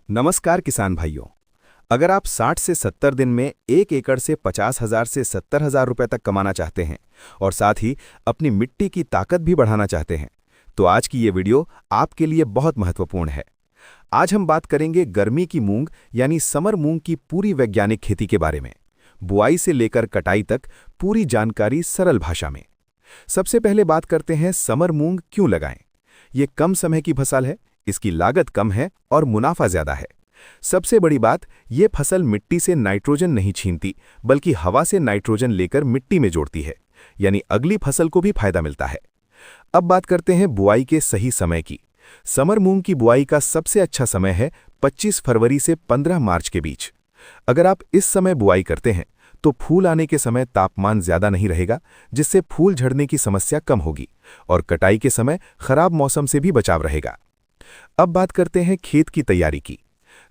नमस्कार किसान भाइयों। अगर आप 60 से 70 दिन में 1 एकड़ से 50,000 से 70,000 रुपए तक कमाना चाहते हैं और साथ ही अपनी मिट्टी की ताकत भी बढ़ाना चाहते हैं, तो आज की ये वीडियो आपके लिए बहुत महत्वपूर्ण है। आज हम बात करेंगे गर्मी की मूंग यानी समर मूंग की पूरी वैज्ञानिक खेती के बारे में। बुआई से लेकर कटाई तक पूरी जानकारी सरल भाषा में। सबसे पहले बात करते हैं समर मूंग क्यों लगाएं। ये कम समय की फसल है, इसकी लागत कम है और मुनाफा ज्यादा है। सबसे बड़ी बात, ये फसल मिट्टी से नाइट्रोजन नहीं छीनती, बल्कि हवा से नाइट्रोजन लेकर मिट्टी में जोड़ती है, यानी अगली फसल को भी फायदा मिलता है। अब बात करते हैं बुआई के सही समय की। समर मूंग की बुआई का सबसे अच्छा समय है 25 फरवरी से 15 मार्च के बीच। अगर आप इस समय बुआई करते हैं तो फूल आने के समय तापमान ज्यादा नहीं रहेगा, जिससे फूल झड़ने की समस्या कम होगी और कटाई के समय खराब मौसम से भी बचाव रहेगा। अब बात करते हैं खेत की तैयारी की।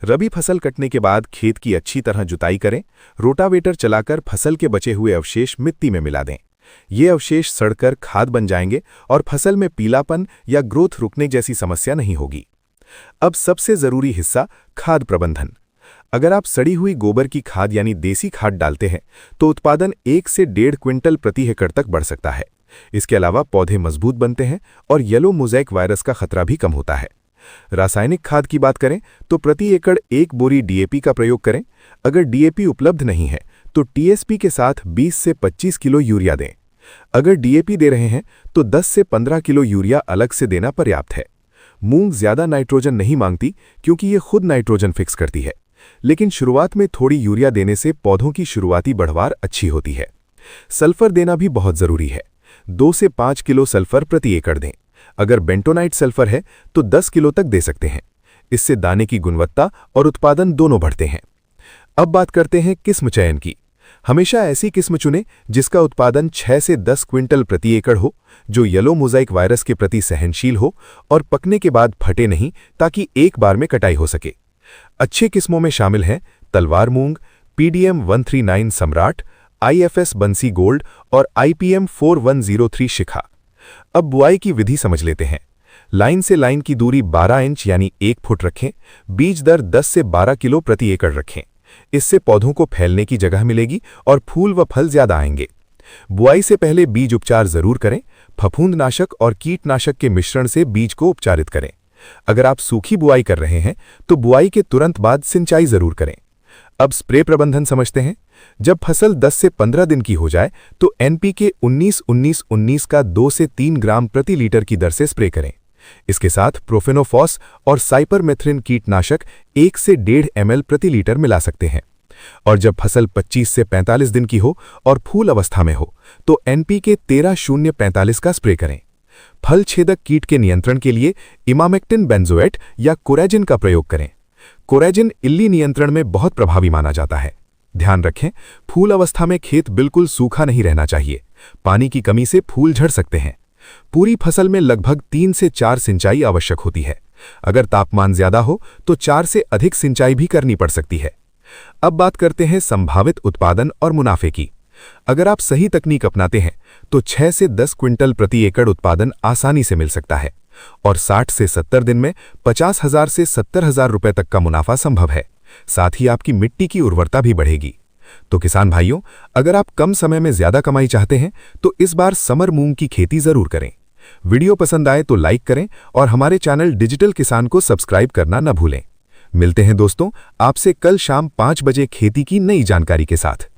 रबी फसल कटने के बाद खेत की अच्छी तरह जुताई करें। रोटावेटर चलाकर फसल के बचे हुए अवशेष मिट्टी में मिला दें। ये अवशेष सड़कर खाद बन जाएंगे और फसल में पीलापन या ग्रोथ रुकने जैसी समस्या नहीं होगी। अब सबसे जरूरी हिस्सा, खाद प्रबंधन। अगर आप सड़ी हुई गोबर की खाद यानी देसी खाद डालते हैं तो उत्पादन 1 से 1.5 क्विंटल प्रति एकड़ तक बढ़ सकता है। इसके अलावा पौधे मजबूत बनते हैं और येलो मोज़ेक वायरस का खतरा भी कम होता है। रासायनिक खाद की बात करें तो प्रति एकड़ 1 बोरी डीएपी का प्रयोग करें। अगर डीएपी उपलब्ध नहीं है तो टीएसपी के साथ 20 से 25 किलो यूरिया दें। अगर डीएपी दे रहे हैं तो 10 से 15 किलो यूरिया अलग से देना पर्याप्त है। मूंग ज्यादा नाइट्रोजन नहीं मांगती क्योंकि ये खुद नाइट्रोजन फिक्स करती है, लेकिन शुरुआत में थोड़ी यूरिया देने से पौधों की शुरुआती बढ़वार अच्छी होती है। सल्फर देना भी बहुत जरूरी है। 2 से 5 किलो सल्फर प्रति एकड़ दें। अगर बेंटोनाइट सल्फर है तो 10 किलो तक दे सकते हैं। इससे दाने की गुणवत्ता और उत्पादन दोनों बढ़ते हैं। अब बात करते हैं किस्म चयन की। हमेशा ऐसी किस्म चुनें जिसका उत्पादन 6 से 10 क्विंटल प्रति एकड़ हो, जो येलो मोज़ेक वायरस के प्रति सहनशील हो और पकने के बाद फटे नहीं, ताकि एक बार में कटाई हो सके। अच्छी किस्मों में शामिल हैं तलवार मूंग, पीडीएम 139 सम्राट, आईएफएस बंसी गोल्ड और आईपीएम 4103 शिखा। अब बुआई की विधि समझ लेते हैं। लाइन से लाइन की दूरी 12 इंच यानी 1 फुट रखें। बीज दर 10 से 12 किलो प्रति एकड़ रखें। इससे पौधों को फैलने की जगह मिलेगी और फूल व फल ज्यादा आएंगे। बुआई से पहले बीज उपचार जरूर करें। फफूंदनाशक और कीटनाशक के मिश्रण से बीज को उपचारित करें। अगर आप सूखी बुआई कर रहे हैं तो बुआई के तुरंत बाद सिंचाई जरूर करें। अब स्प्रे प्रबंधन समझते हैं। जब फसल 10 से 15 दिन की हो जाए तो एनपीके 19-19-19 का 2 से 3 ग्राम प्रति लीटर की दर से स्प्रे करें। इसके साथ प्रोफेनोफॉस और साइपरमेथ्रिन कीटनाशक 1 से 1.5 ml प्रति लीटर मिला सकते हैं। और जब फसल 25 से 45 दिन की हो और फूल अवस्था में हो तो एनपीके 13-0-45 का स्प्रे करें। फल छेदक कीट के नियंत्रण के लिए इमामेक्टिन बेंजोएट या कोरेजिन का प्रयोग करें। कोरेजिन इल्ली नियंत्रण में बहुत प्रभावी माना जाता है। ध्यान रखें, फूल अवस्था में खेत बिल्कुल सूखा नहीं रहना चाहिए। पानी की कमी से फूल झड़ सकते हैं। पूरी फसल में लगभग 3 से 4 सिंचाई आवश्यक होती है। अगर तापमान ज्यादा हो तो 4 से अधिक सिंचाई भी करनी पड़ सकती है। अब बात करते हैं संभावित उत्पादन और मुनाफे की। अगर आप सही तकनीक अपनाते हैं तो 6 से 10 क्विंटल प्रति एकड़ उत्पादन आसानी से मिल सकता है और 60 से 70 दिन में 50,000 से 70,000 रुपए तक का मुनाफा संभव है। साथ ही आपकी मिट्टी की उर्वरता भी बढ़ेगी। तो किसान भाइयों, अगर आप कम समय में ज्यादा कमाई चाहते हैं तो इस बार समर मूंग की खेती जरूर करें। वीडियो पसंद आए तो लाइक करें और हमारे चैनल डिजिटल किसान को सब्सक्राइब करना न भूलें। मिलते हैं दोस्तों आपसे कल शाम 5 बजे खेती की नई जानकारी के साथ।